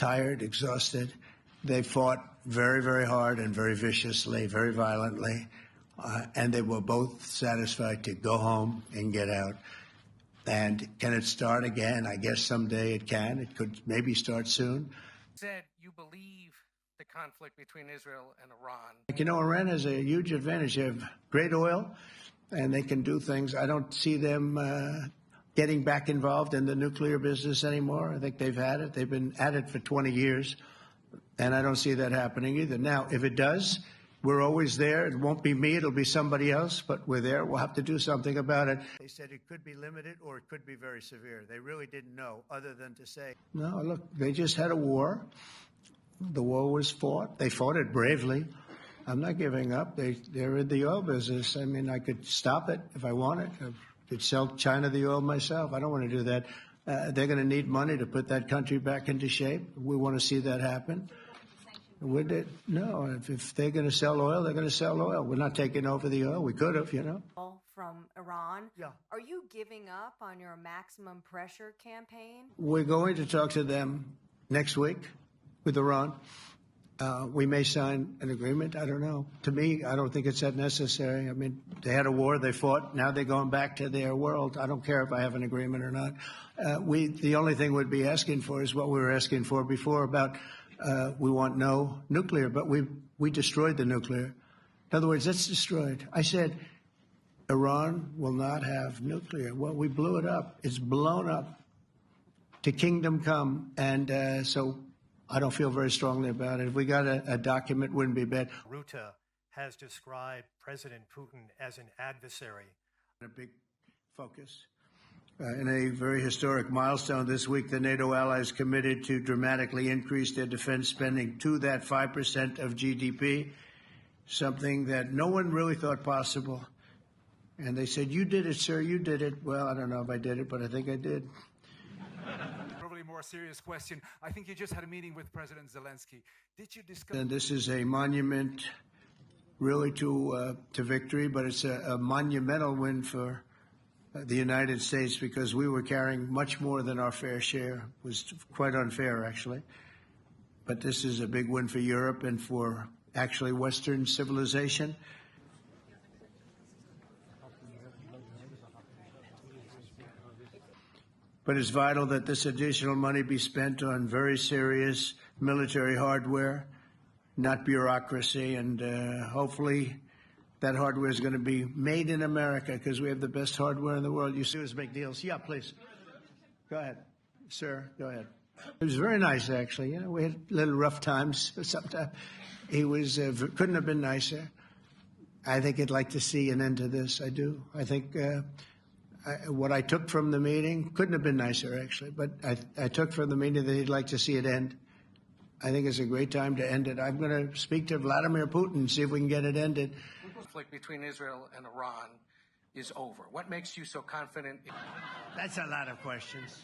tired, exhausted. They fought very, very hard and very viciously, very violently, and they were both satisfied to go home and get out. And can it start again? I guess someday it can. It could maybe start soon. Said you believe the conflict between Israel and Iran. You know, Iran has a huge advantage. They have great oil, and they can do things. I don't see them getting back involved in the nuclear business anymore. I think they've had it. They've been at it for 20 years, and I don't see that happening either. Now, if it does, we're always there. It won't be me. It'll be somebody else, but we're there. We'll have to do something about it. They said it could be limited or it could be very severe. They really didn't know other than to say, no, look, they just had a war. The war was fought. They fought it bravely. I'm not giving up. They're in the oil business. I mean, I could stop it if I wanted. I could sell China the oil myself. I don't want to do that. They're going to need money to put that country back into shape. We want to see that happen. Would it? No. If they're going to sell oil, they're going to sell oil. We're not taking over the oil. We could have, you know. From Iran. Yeah. Are you giving up on your maximum pressure campaign? We're going to talk to them next week with Iran. We may sign an agreement. I don't know. To me, I don't think it's that necessary. I mean, they had a war. They fought. Now they're going back to their world. I don't care if I have an agreement or not. The only thing we'd be asking for is what we were asking for before about we want no nuclear, but we destroyed the nuclear. In other words, it's destroyed. I said Iran will not have nuclear. Well, we blew it up. It's blown up to kingdom come. And so I don't feel very strongly about it. If we got a document, wouldn't be bad. Ruta has described President Putin as an adversary. A big focus. In a very historic milestone this week, the NATO allies committed to dramatically increase their defense spending to that 5% of GDP, something that no one really thought possible. And they said, you did it, sir, you did it. Well, I don't know if I did it, but I think I did. Probably more serious question. I think you just had a meeting with President Zelensky. Did you discuss? And this is a monument really to victory, but it's a monumental win for the United States because we were carrying much more than our fair share. It was quite unfair, actually. But this is a big win for Europe and for actually Western civilization. But it's vital that this additional money be spent on very serious military hardware, not bureaucracy, and hopefully that hardware is going to be made in America because we have the best hardware in the world. You see us make deals. Yeah, please. Go ahead. Sir, go ahead. It was very nice, actually. You know, we had little rough times sometimes. He was couldn't have been nicer. I think he'd like to see an end to this. I do. I think what I took from the meeting couldn't have been nicer, actually. But I took from the meeting that he'd like to see it end. I think it's a great time to end it. I'm going to speak to Vladimir Putin and see if we can get it ended. Conflict between Israel and Iran is over. What makes you so confident? That's a lot of questions.